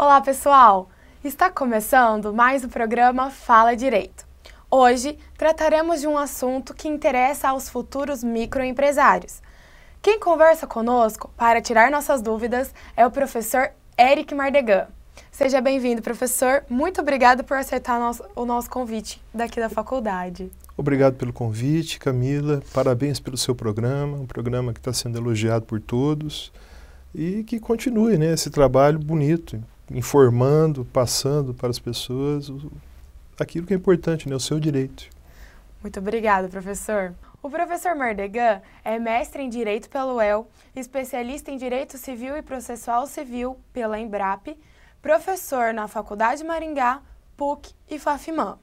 Olá, pessoal! Está começando mais o programa Fala Direito. Hoje trataremos de um assunto que interessa aos futuros microempresários. Quem conversa conosco para tirar nossas dúvidas é o professor Eric Mardegan. Seja bem-vindo, professor. Muito obrigado por aceitar o nosso convite daqui da faculdade. Obrigado pelo convite, Camila. Parabéns pelo seu programa, um programa que está sendo elogiado por todos e que continue, né, esse trabalho bonito, informando, passando para as pessoas aquilo que é importante, né, o seu direito. Muito obrigada, professor. O professor Mardegan é mestre em Direito pela UEL, especialista em Direito Civil e Processual Civil pela Embrapa, professor na Faculdade Maringá, PUC e FAFMAN.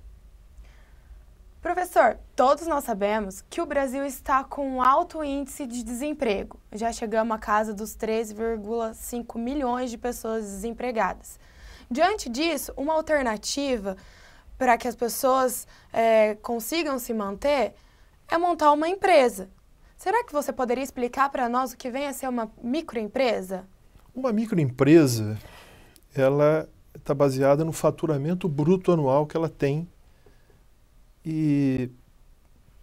Professor, todos nós sabemos que o Brasil está com um alto índice de desemprego. Já chegamos à casa dos 13,5 milhões de pessoas desempregadas. Diante disso, uma alternativa para que as pessoas consigam se manter é montar uma empresa. Será que você poderia explicar para nós o que vem a ser uma microempresa? Uma microempresa, ela está baseada no faturamento bruto anual que ela tem e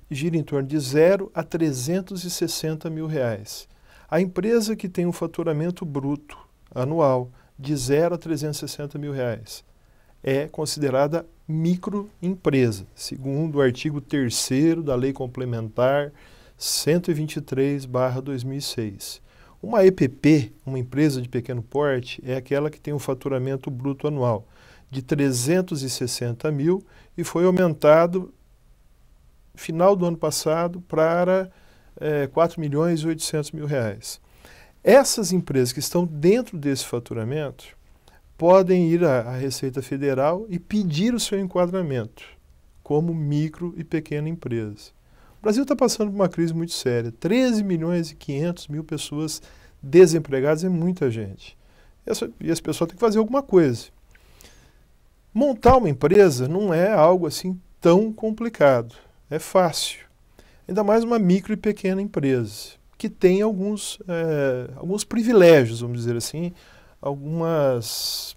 gira em torno de 0 a 360 mil reais. A empresa que tem um faturamento bruto anual de 0 a 360 mil reais é considerada microempresa, segundo o artigo 3º da Lei Complementar 123/2006. Uma EPP, uma empresa de pequeno porte, é aquela que tem um faturamento bruto anual de 360 mil e foi aumentado final do ano passado para 4 milhões e 800 mil reais. Essas empresas que estão dentro desse faturamento podem ir à Receita Federal e pedir o seu enquadramento como micro e pequena empresa. O Brasil está passando por uma crise muito séria. 13 milhões e 500 mil pessoas desempregadas é muita gente. E as pessoas têm que fazer alguma coisa. Montar uma empresa não é algo assim tão complicado. É fácil. Ainda mais uma micro e pequena empresa, que tem alguns privilégios, vamos dizer assim, algumas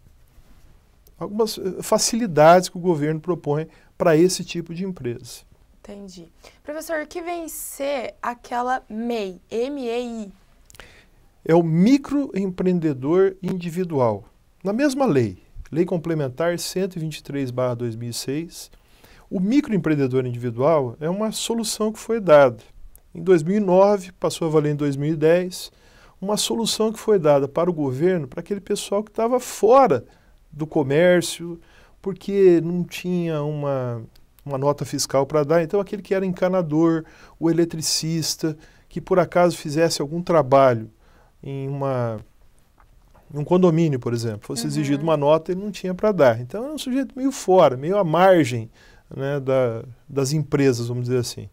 facilidades que o governo propõe para esse tipo de empresa. Entendi. Professor, o que vem ser aquela MEI, M-E-I? É o microempreendedor individual. Na mesma lei, Lei Complementar 123/2006, o microempreendedor individual é uma solução que foi dada. Em 2009, passou a valer em 2010, uma solução que foi dada para o governo, para aquele pessoal que estava fora do comércio, porque não tinha uma nota fiscal para dar. Então, aquele que era encanador, o eletricista, que por acaso fizesse algum trabalho em um condomínio, por exemplo, fosse exigido uma nota, ele não tinha para dar. Então, era um sujeito meio fora, meio à margem, né, das empresas, vamos dizer assim.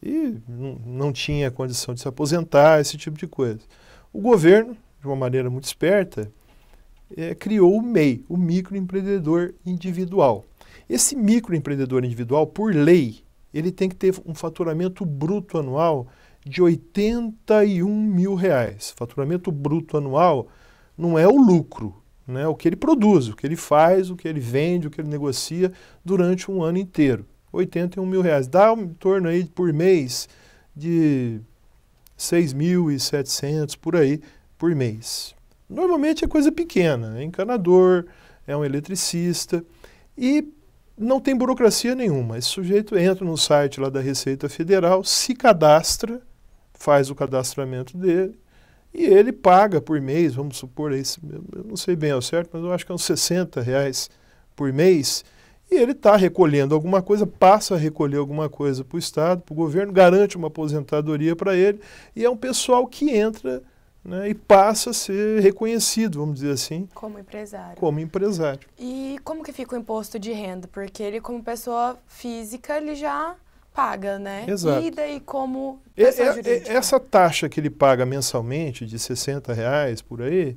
E não tinha condição de se aposentar, esse tipo de coisa. O governo, de uma maneira muito esperta, criou o MEI, o microempreendedor individual. Esse microempreendedor individual, por lei, ele tem que ter um faturamento bruto anual de 81 mil reais. Faturamento bruto anual não é o lucro, né? O que ele produz, o que ele faz, o que ele vende, o que ele negocia durante um ano inteiro. 81 mil reais. Dá em torno aí por mês de 6.700 por aí por mês. Normalmente é coisa pequena, é encanador, é um eletricista e não tem burocracia nenhuma. Esse sujeito entra no site lá da Receita Federal, se cadastra, faz o cadastramento dele, e ele paga por mês, vamos supor, eu não sei bem ao certo, mas eu acho que é uns 60 reais por mês, e ele está recolhendo alguma coisa, passa a recolher alguma coisa para o Estado, para o governo, garante uma aposentadoria para ele, e é um pessoal que entra, né, e passa a ser reconhecido, vamos dizer assim. Como empresário. Como empresário. E como que fica o imposto de renda? Porque ele, como pessoa física, ele já paga, né? Exato. E daí como pessoa jurídica? Essa taxa que ele paga mensalmente, de 60 reais por aí,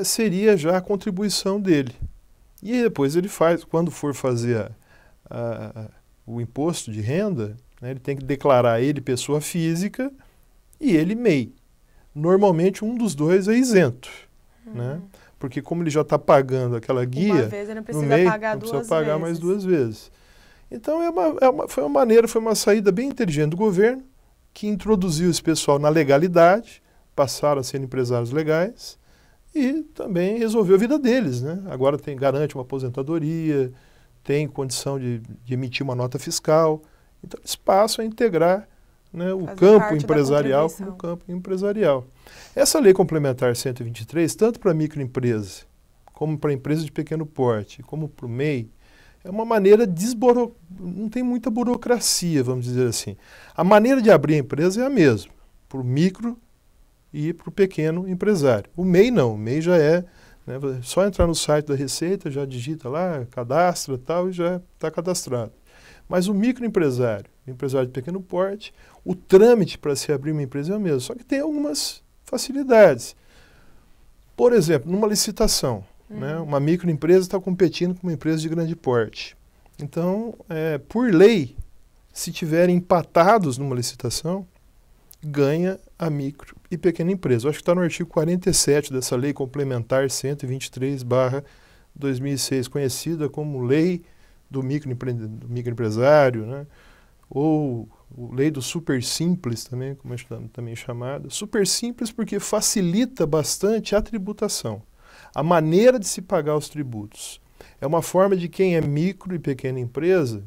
seria já a contribuição dele. E depois ele faz, quando for fazer o imposto de renda, né, ele tem que declarar ele pessoa física e ele MEI. Normalmente um dos dois é isento, né? porque como ele já está pagando aquela guia, uma vez ele não precisa pagar duas vezes. Não precisa pagar mais 2 vezes. Então foi uma saída bem inteligente do governo, que introduziu esse pessoal na legalidade, passaram a ser empresários legais e também resolveu a vida deles, né? Agora garante uma aposentadoria, tem condição de emitir uma nota fiscal. Então eles passam a integrar, né, o campo empresarial com o campo empresarial. Essa lei complementar 123, tanto para a microempresa, como para a empresa de pequeno porte, como para o MEI, é uma maneira não tem muita burocracia, vamos dizer assim. A maneira de abrir a empresa é a mesma, para o micro e para o pequeno empresário. O MEI não, o MEI já é, né, só entrar no site da Receita, já digita lá, cadastra tal, e já está cadastrado. Mas o microempresário, o empresário de pequeno porte, o trâmite para se abrir uma empresa é o mesmo, só que tem algumas facilidades. Por exemplo, numa licitação, né, uma microempresa está competindo com uma empresa de grande porte. Então, por lei, se tiverem empatados numa licitação, ganha a micro e pequena empresa. Eu acho que está no artigo 47 dessa lei complementar 123/2006, conhecida como Lei do microempresário, né? Ou lei do super simples também, como é também chamada. Super simples porque facilita bastante a tributação, a maneira de se pagar os tributos. É uma forma de quem é micro e pequena empresa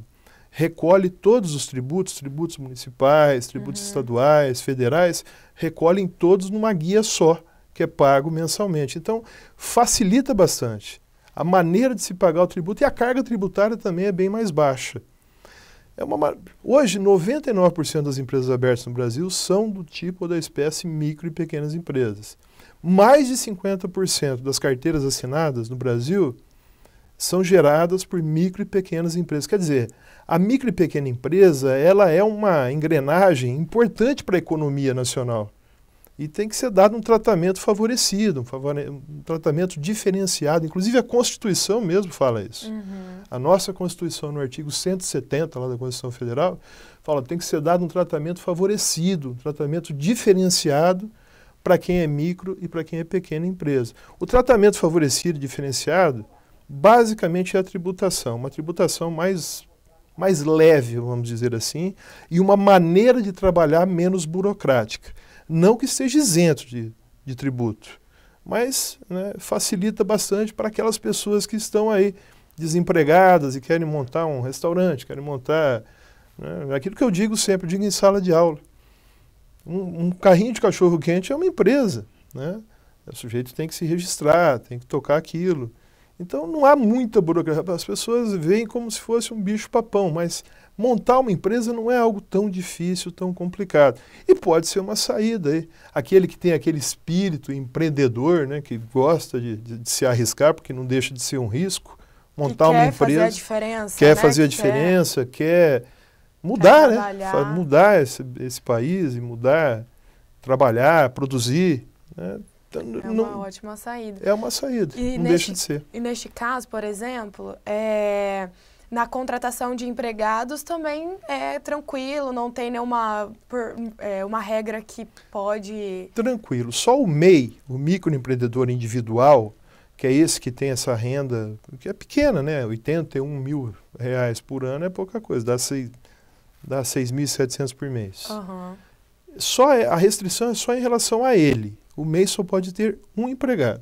recolhe todos os tributos municipais, tributos estaduais, federais, recolhem todos numa guia só, que é pago mensalmente. Então, facilita bastante a maneira de se pagar o tributo, e a carga tributária também é bem mais baixa. Hoje, 99% das empresas abertas no Brasil são do tipo ou da espécie micro e pequenas empresas. Mais de 50% das carteiras assinadas no Brasil são geradas por micro e pequenas empresas. Quer dizer, a micro e pequena empresa, ela é uma engrenagem importante para a economia nacional. E tem que ser dado um tratamento favorecido, um tratamento diferenciado. Inclusive a Constituição mesmo fala isso. A nossa Constituição, no artigo 170 lá da Constituição Federal, fala que tem que ser dado um tratamento favorecido, um tratamento diferenciado para quem é micro e para quem é pequena empresa. O tratamento favorecido e diferenciado, basicamente é a tributação, uma tributação mais leve, vamos dizer assim, e uma maneira de trabalhar menos burocrática. Não que esteja isento de tributo, mas, né, facilita bastante para aquelas pessoas que estão aí desempregadas e querem montar um restaurante, querem montar, né, aquilo que eu digo sempre, eu digo em sala de aula. Um carrinho de cachorro-quente é uma empresa, né? O sujeito tem que se registrar, tem que tocar aquilo. Então não há muita burocracia, as pessoas veem como se fosse um bicho-papão, mas montar uma empresa não é algo tão difícil, tão complicado. E pode ser uma saída aí. Aquele que tem aquele espírito empreendedor, né, que gosta de se arriscar, porque não deixa de ser um risco, montar uma empresa, fazer a diferença, quer né? fazer a diferença, quer mudar, né? Mudar esse país e trabalhar, produzir, né? É uma ótima saída. É uma saída, não deixa de ser. E neste caso, por exemplo, na contratação de empregados também é tranquilo, não tem nenhuma uma regra que pode... Tranquilo. Só o MEI, o microempreendedor individual, que é esse que tem essa renda, que é pequena, né? R$81 mil por ano é pouca coisa, dá 6.700 por mês. A restrição é só em relação a ele. O MEI só pode ter um empregado.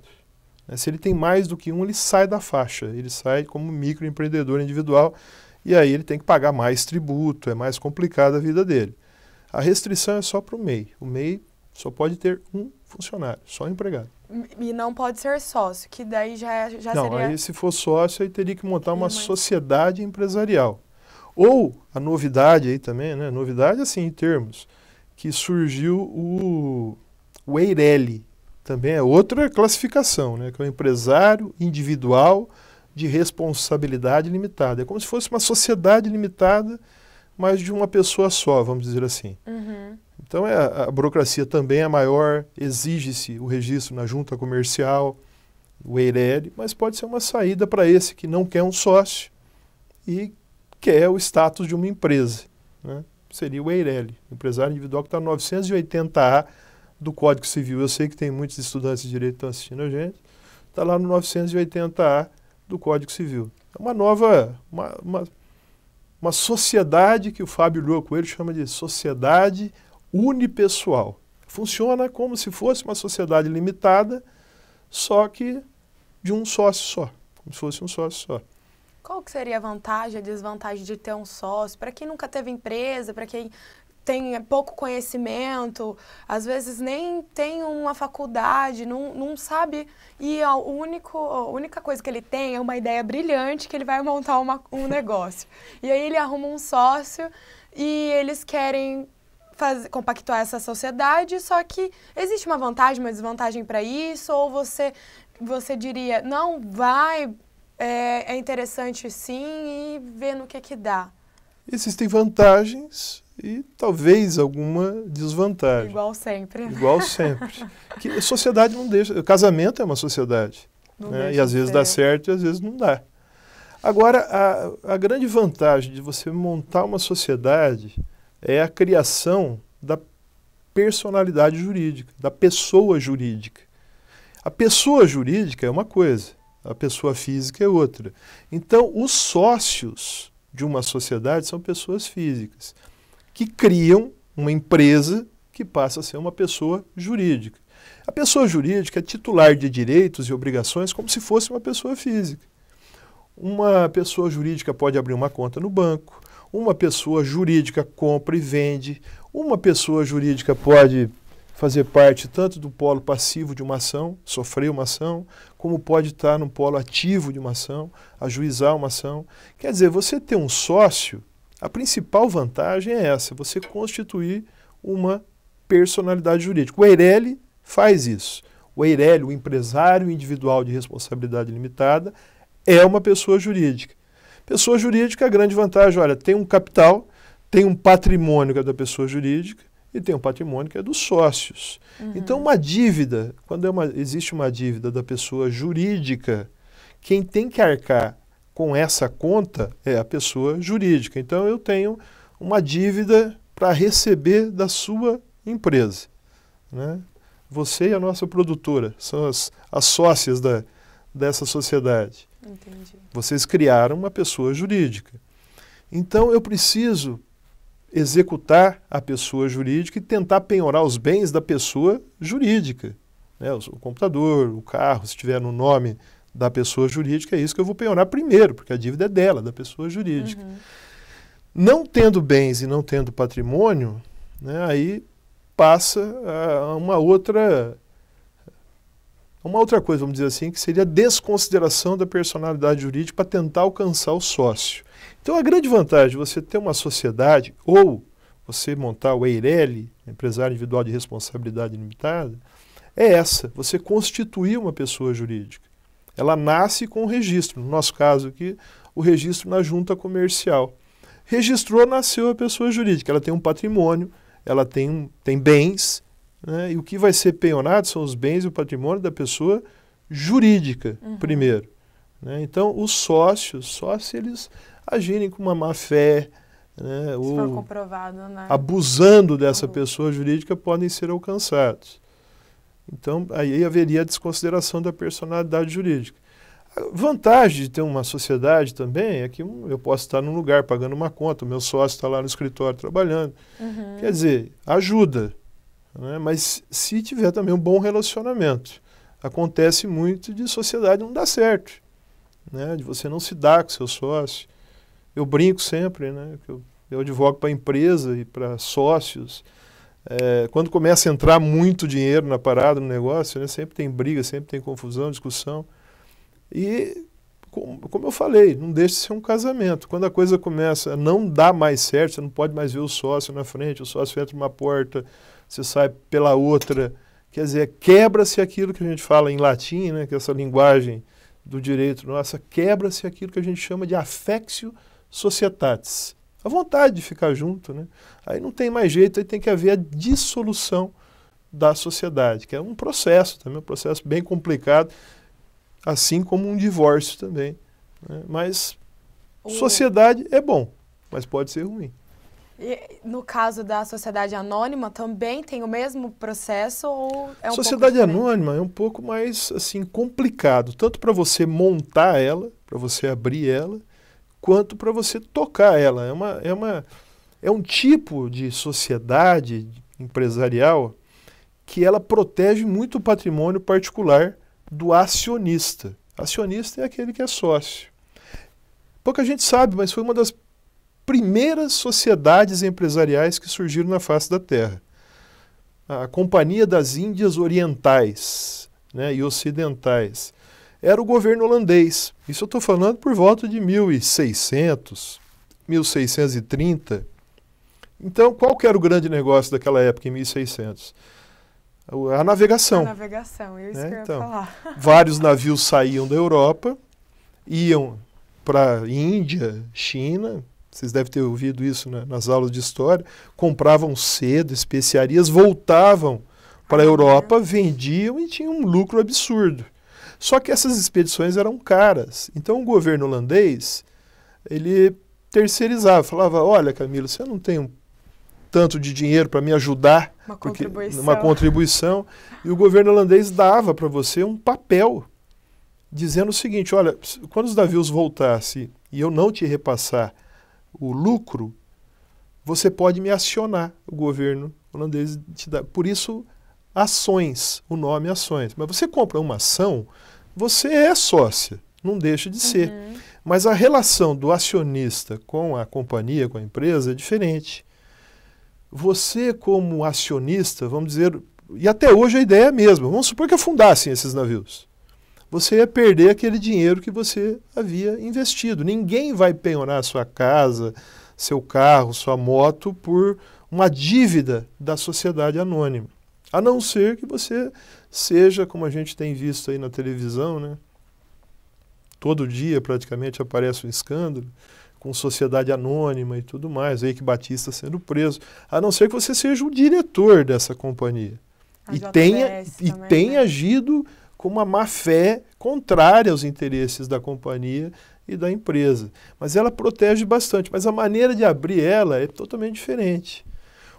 Se ele tem mais do que um, ele sai da faixa, ele sai como microempreendedor individual e aí ele tem que pagar mais tributo, é mais complicada a vida dele. A restrição é só para o MEI. O MEI só pode ter um funcionário, só um empregado. E não pode ser sócio, que daí já não, seria... aí se for sócio, aí teria que montar uma sociedade empresarial. Ou, a novidade aí também, né? Novidade assim em termos, que surgiu o EIRELI, também é outra classificação, né? Que é o empresário individual de responsabilidade limitada. É como se fosse uma sociedade limitada, mas de uma pessoa só, vamos dizer assim. Então a burocracia também é maior, exige-se o registro na junta comercial, o EIRELI, mas pode ser uma saída para esse que não quer um sócio e quer o status de uma empresa, né? Seria o EIRELI, empresário individual, que está no 980A do Código Civil. Eu sei que tem muitos estudantes de direito que estão assistindo a gente. está lá no 980A do Código Civil. É uma nova, uma sociedade que o Fábio Lua Coelho chama de sociedade unipessoal. Funciona como se fosse uma sociedade limitada, só que de um sócio só, como se fosse um sócio só. Qual que seria a vantagem, a desvantagem de ter um sócio? Para quem nunca teve empresa, para quem tem pouco conhecimento, às vezes nem tem uma faculdade, não sabe, e a única coisa que ele tem é uma ideia brilhante que ele vai montar um negócio. E aí ele arruma um sócio e eles querem compactuar essa sociedade, só que existe uma vantagem, uma desvantagem para isso, ou você diria, não, é interessante sim e vê no que dá? Existem vantagens e talvez alguma desvantagem. Igual sempre. Igual sempre. Que a sociedade não deixa. O casamento é uma sociedade. Né? E às vezes dá certo e às vezes não dá. Agora, a grande vantagem de você montar uma sociedade é a criação da personalidade jurídica, da pessoa jurídica. A pessoa jurídica é uma coisa, a pessoa física é outra. Então, os sócios de uma sociedade são pessoas físicas que criam uma empresa que passa a ser uma pessoa jurídica. A pessoa jurídica é titular de direitos e obrigações como se fosse uma pessoa física. Uma pessoa jurídica pode abrir uma conta no banco, uma pessoa jurídica compra e vende, uma pessoa jurídica pode fazer parte tanto do polo passivo de uma ação, sofrer uma ação, como pode estar no polo ativo de uma ação, ajuizar uma ação. Quer dizer, você ter um sócio, a principal vantagem é essa, você constituir uma personalidade jurídica. O Eireli faz isso. O Eireli, o empresário individual de responsabilidade limitada, é uma pessoa jurídica. Pessoa jurídica, a grande vantagem, olha, tem um capital, tem um patrimônio que é da pessoa jurídica, e tem um patrimônio que é dos sócios. Então, uma dívida, quando existe uma dívida da pessoa jurídica, quem tem que arcar com essa conta é a pessoa jurídica. Então, eu tenho uma dívida para receber da sua empresa. Né? Você e a nossa produtora são as sócias dessa sociedade. Entendi. Vocês criaram uma pessoa jurídica. Então, eu preciso executar a pessoa jurídica e tentar penhorar os bens da pessoa jurídica. Né? O computador, o carro, se estiver no nome da pessoa jurídica, é isso que eu vou penhorar primeiro, porque a dívida é dela, da pessoa jurídica. Não tendo bens e não tendo patrimônio, né, aí passa a uma outra coisa, vamos dizer assim, que seria a desconsideração da personalidade jurídica para tentar alcançar o sócio. Então, a grande vantagem de você ter uma sociedade ou você montar o Eireli, empresário individual de responsabilidade limitada, é essa, você constituir uma pessoa jurídica. Ela nasce com o registro, no nosso caso aqui, o registro na junta comercial. Registrou, nasceu a pessoa jurídica, ela tem um patrimônio, ela tem bens, né, e o que vai ser penhorado são os bens e o patrimônio da pessoa jurídica, primeiro. Né? Então, os sócios, só se eles agirem com uma má fé, né, ou for comprovado, né, abusando dessa pessoa jurídica, podem ser alcançados. Então, aí haveria a desconsideração da personalidade jurídica. A vantagem de ter uma sociedade também é que eu posso estar num lugar pagando uma conta, o meu sócio está lá no escritório trabalhando. Quer dizer, ajuda, né, mas se tiver também um bom relacionamento. Acontece muito de sociedade não dar certo, né, de você não se dar com seu sócio. Eu brinco sempre, né, que eu advogo para empresa e para sócios. Quando começa a entrar muito dinheiro na parada, no negócio, né, sempre tem briga, sempre tem confusão, discussão. E, como eu falei, não deixa de ser um casamento. Quando a coisa começa a não dar mais certo, você não pode mais ver o sócio na frente, o sócio entra uma porta, você sai pela outra. Quer dizer, quebra-se aquilo que a gente fala em latim, né, que é essa linguagem do direito nossa, quebra-se aquilo que a gente chama de affectio societatis. A vontade de ficar junto, né? Aí não tem mais jeito, aí tem que haver a dissolução da sociedade, que é um processo também, um processo bem complicado, assim como um divórcio também. Né? Mas sociedade é bom, mas pode ser ruim. E, no caso da sociedade anônima, também tem o mesmo processo ou é um Sociedade pouco diferente? anônima é um pouco mais assim complicado, tanto para você montar ela, para você abrir ela, quanto para você tocar ela. É um tipo de sociedade empresarial que ela protege muito o patrimônio particular do acionista. Acionista é aquele que é sócio. Pouca gente sabe, mas foi uma das primeiras sociedades empresariais que surgiram na face da Terra. A Companhia das Índias Orientais, né, e Ocidentais. Era o governo holandês. Isso eu estou falando por volta de 1600, 1630. Então, qual que era o grande negócio daquela época, em 1600? A navegação. A navegação, isso que eu ia falar. Vários navios saíam da Europa, iam para a Índia, China, vocês devem ter ouvido isso nas aulas de história, compravam cedo, especiarias, voltavam para a Europa, vendiam e tinham um lucro absurdo. Só que essas expedições eram caras. Então o governo holandês, ele terceirizava, falava, olha Camilo, você não tem tanto de dinheiro para me ajudar, uma contribuição, e o governo holandês dava para você um papel dizendo o seguinte, olha, quando os navios voltassem e eu não te repassar o lucro, você pode me acionar, o governo holandês te dá. Por isso, ações, o nome ações. Mas você compra uma ação, você é sócia, não deixa de ser. Mas a relação do acionista com a companhia, com a empresa, é diferente. Você, como acionista, vamos dizer, e até hoje a ideia é a mesma, vamos supor que afundassem esses navios. Você ia perder aquele dinheiro que você havia investido. Ninguém vai penhorar sua casa, seu carro, sua moto por uma dívida da sociedade anônima. A não ser que você seja, como a gente tem visto aí na televisão, né? Todo dia praticamente aparece um escândalo com sociedade anônima e tudo mais, Eike Batista sendo preso. A não ser que você seja o diretor dessa companhia. E tenha agido com uma má-fé contrária aos interesses da companhia e da empresa. Mas ela protege bastante, mas a maneira de abrir ela é totalmente diferente.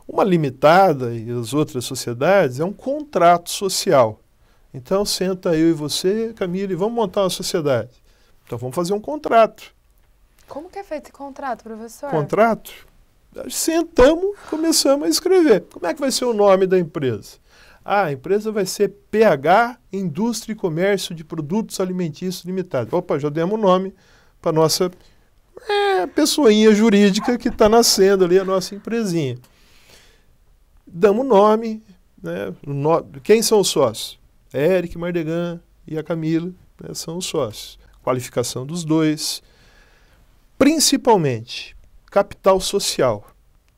Uma limitada e as outras sociedades é um contrato social. Então senta eu e você, Camila, e vamos montar uma sociedade. Então vamos fazer um contrato. Como que é feito esse contrato, professor? Contrato? Sentamos, começamos a escrever. Como é que vai ser o nome da empresa? A empresa vai ser PH Indústria e Comércio de Produtos Alimentícios Limitada. Opa, já demos o nome para a nossa pessoinha jurídica que está nascendo ali, a nossa empresinha. Damos o nome, né? Quem são os sócios? Eric Mardegan e a Camila, né, são os sócios. Qualificação dos dois. Principalmente, capital social.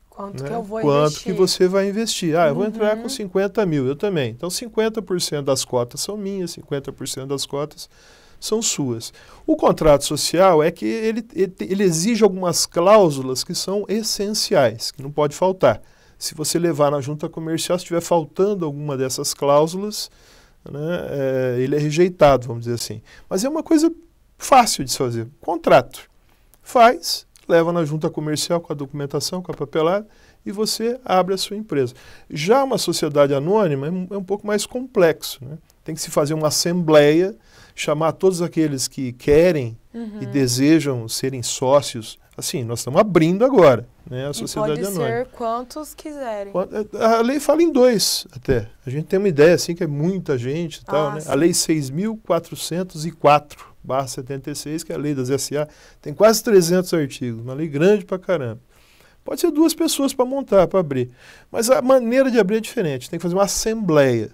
Quanto né? que eu vou Quanto investir? que você vai investir? Eu vou entrar com 50 mil, eu também. Então 50% das cotas são minhas, 50% das cotas são suas. O contrato social é que ele exige algumas cláusulas que são essenciais, que não pode faltar. Se você levar na junta comercial, se estiver faltando alguma dessas cláusulas, né, ele é rejeitado, vamos dizer assim. Mas é uma coisa fácil de se fazer. Contrato. Faz, leva na junta comercial com a documentação, com a papelada, e você abre a sua empresa. Já uma sociedade anônima é um pouco mais complexo, né? Tem que se fazer uma assembleia, chamar todos aqueles que querem e desejam serem sócios. Assim, nós estamos abrindo agora, né, a sociedade anônima. Pode ser quantos quiserem. A lei fala em 2 até. A gente tem uma ideia assim que é muita gente e tal, né? A lei 6.404/76, que é a lei das SA, tem quase 300 artigos, uma lei grande pra caramba. Pode ser 2 pessoas para montar, para abrir. Mas a maneira de abrir é diferente. Tem que fazer uma assembleia.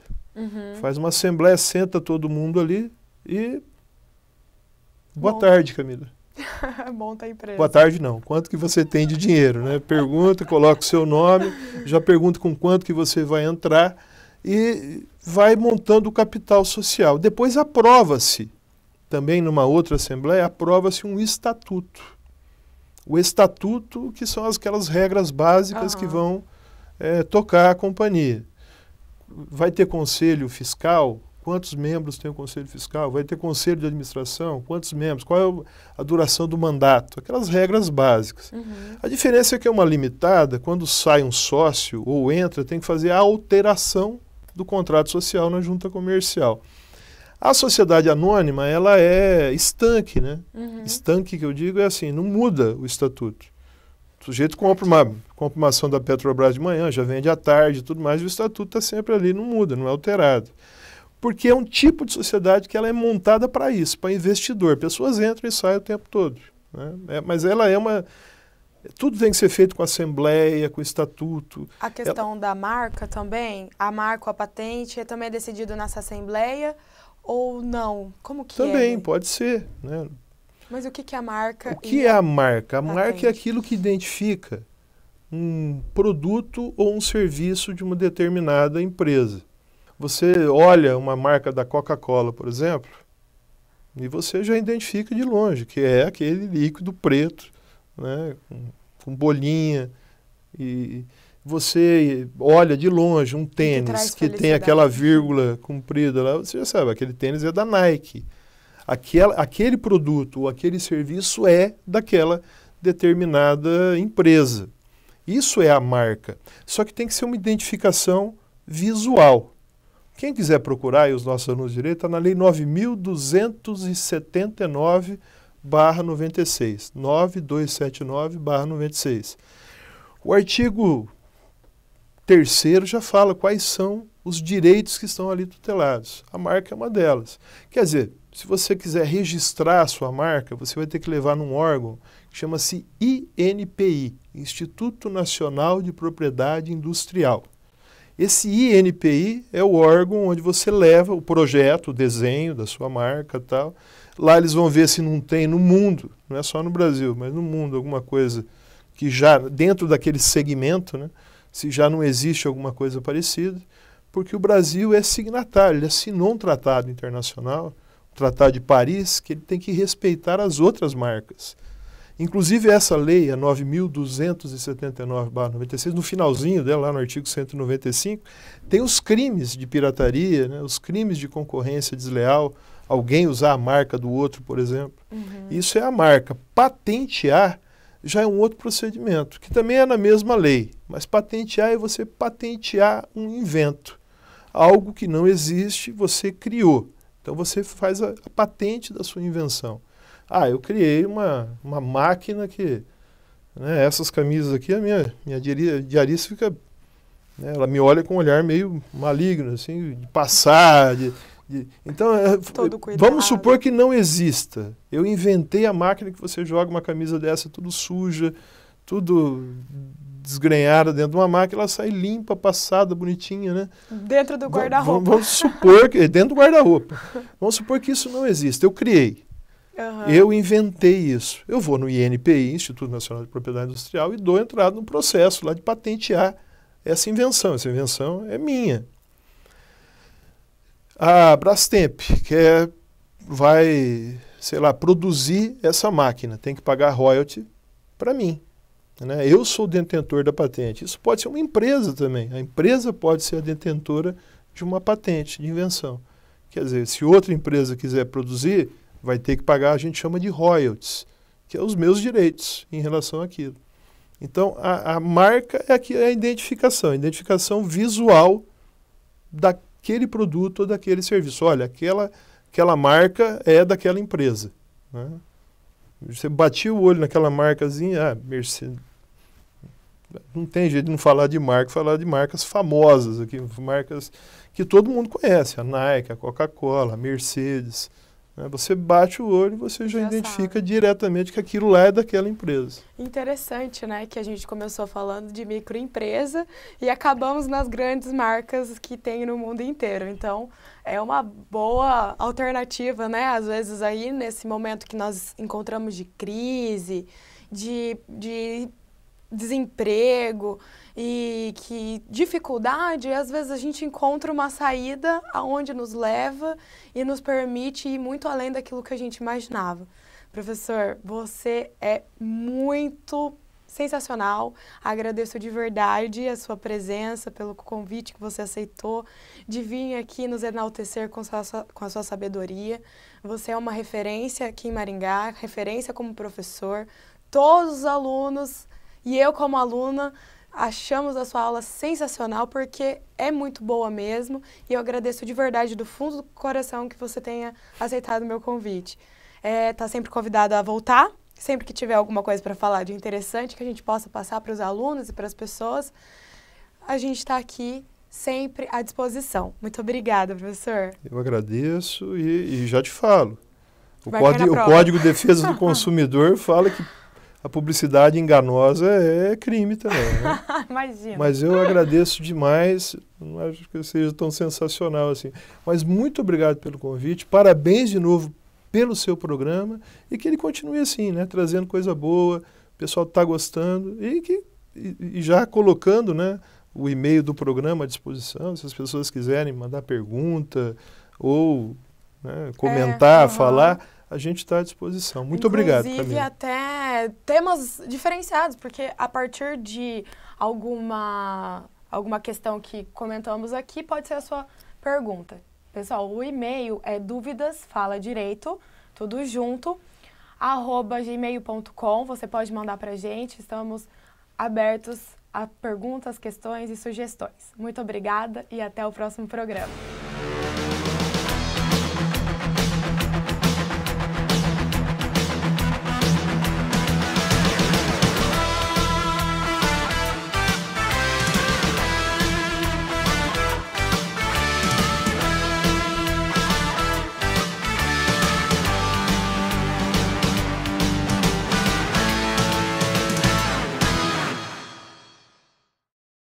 Faz uma assembleia, senta todo mundo ali e... Boa tarde, Camila. Monta a empresa. Boa tarde, não. Quanto que você tem de dinheiro, né? Pergunta, coloca o seu nome, já pergunta com quanto que você vai entrar e vai montando o capital social. Depois aprova-se, também numa outra assembleia, aprova-se um estatuto. O estatuto, que são aquelas regras básicas que vão tocar a companhia. Vai ter conselho fiscal, Quantos membros tem o Conselho Fiscal? Vai ter Conselho de Administração? Quantos membros? Qual é a duração do mandato? Aquelas regras básicas. A diferença é que é uma limitada, quando sai um sócio ou entra, tem que fazer a alteração do contrato social na junta comercial. A sociedade anônima, ela é estanque, né? Estanque, que eu digo, é assim, não muda o estatuto. O sujeito compra uma ação da Petrobras de manhã, já vende à tarde e tudo mais, e o estatuto está sempre ali, não muda, não é alterado. Porque é um tipo de sociedade que ela é montada para isso, para investidor. Pessoas entram e saem o tempo todo, né? Mas ela é uma... Tudo tem que ser feito com assembleia, com estatuto. A questão da marca também, a marca ou a patente, é também decidido nessa assembleia ou não? Como que também pode ser, né? Mas o que é a marca? O que é a marca? A marca é aquilo que identifica um produto ou um serviço de uma determinada empresa. Você olha uma marca da Coca-Cola, por exemplo, e você já identifica de longe que é aquele líquido preto, né, com bolinha. E você olha de longe um tênis que tem aquela vírgula comprida lá, você já sabe, aquele tênis é da Nike. Aquele produto ou aquele serviço é daquela determinada empresa. Isso é a marca. Só que tem que ser uma identificação visual. Quem quiser procurar, e os nossos alunos de direito, está na Lei 9.279/96. 9279/96. O artigo 3º já fala quais são os direitos que estão ali tutelados. A marca é uma delas. Quer dizer, se você quiser registrar a sua marca, você vai ter que levar num órgão que chama-se INPI, Instituto Nacional de Propriedade Industrial. Esse INPI é o órgão onde você leva o projeto, o desenho da sua marca e tal. Lá eles vão ver se não tem no mundo, não é só no Brasil, mas no mundo, alguma coisa que já, dentro daquele segmento, né, se já não existe alguma coisa parecida, porque o Brasil é signatário, ele assinou um tratado internacional, o Tratado de Paris, que ele tem que respeitar as outras marcas. Inclusive essa lei, a 9.279/96, no finalzinho dela, lá no artigo 195, tem os crimes de pirataria, né, os crimes de concorrência desleal, alguém usar a marca do outro, por exemplo. Isso é a marca. Patentear já é um outro procedimento, que também é na mesma lei, mas patentear é você patentear um invento. Algo que não existe, você criou. Então você faz a patente da sua invenção. Ah, eu criei uma máquina que, né, essas camisas aqui, a minha diarista fica, né, ela me olha com um olhar meio maligno, assim, de passar, então, vamos supor que não exista. Eu inventei a máquina que você joga uma camisa dessa tudo suja, tudo desgrenhada dentro de uma máquina, ela sai limpa, passada, bonitinha, né? Dentro do guarda-roupa. Vamos supor que, dentro do guarda-roupa. Vamos supor que isso não existe. Eu criei. Eu inventei isso. Eu vou no INPI, Instituto Nacional de Propriedade Industrial, e dou entrada no processo lá de patentear essa invenção. Essa invenção é minha. A Brastemp, que vai, sei lá, produzir essa máquina, tem que pagar royalty para mim, né? Eu sou o detentor da patente. Isso pode ser uma empresa também. A empresa pode ser a detentora de uma patente de invenção. Quer dizer, se outra empresa quiser produzir, vai ter que pagar, a gente chama de royalties, que é os meus direitos em relação àquilo. Então, a marca é a identificação visual daquele produto ou daquele serviço. Olha, aquela marca é daquela empresa, né? Você batia o olho naquela marcazinha, Mercedes. Não tem jeito de não falar de marca, falar de marcas famosas aqui, marcas que todo mundo conhece, a Nike, a Coca-Cola, a Mercedes. Você bate o olho e você já identifica diretamente que aquilo lá é daquela empresa. Interessante, né? Que a gente começou falando de microempresa e acabamos nas grandes marcas que tem no mundo inteiro. Então, é uma boa alternativa, né? Às vezes aí, nesse momento que nós encontramos de crise, de desemprego e que dificuldade, às vezes a gente encontra uma saída aonde nos leva e nos permite ir muito além daquilo que a gente imaginava. Professor, você é muito sensacional. Agradeço de verdade a sua presença, pelo convite que você aceitou, de vir aqui nos enaltecer com a sua sabedoria. Você é uma referência aqui em Maringá, referência como professor. Todos os alunos e eu como aluna achamos a sua aula sensacional porque é muito boa mesmo e eu agradeço de verdade do fundo do coração que você tenha aceitado o meu convite. Tá sempre convidado a voltar, sempre que tiver alguma coisa para falar de interessante que a gente possa passar para os alunos e para as pessoas, a gente está aqui sempre à disposição. Muito obrigada, professor. Eu agradeço e já te falo. O prova. Código de Defesa do Consumidor fala que a publicidade enganosa é crime também, né? Imagina. Mas eu agradeço demais, não acho que seja tão sensacional assim. Mas muito obrigado pelo convite, parabéns de novo pelo seu programa e que ele continue assim, né? Trazendo coisa boa, o pessoal está gostando e já colocando, né, o e-mail do programa à disposição, se as pessoas quiserem mandar pergunta ou, né, comentar, falar, a gente está à disposição. Muito obrigado, Camila. Inclusive até temas diferenciados, porque a partir de alguma questão que comentamos aqui, pode ser a sua pergunta. Pessoal, o e-mail é dúvidasfaladireito, tudo junto, @gmail.com. Você pode mandar para a gente, estamos abertos a perguntas, questões e sugestões. Muito obrigada e até o próximo programa.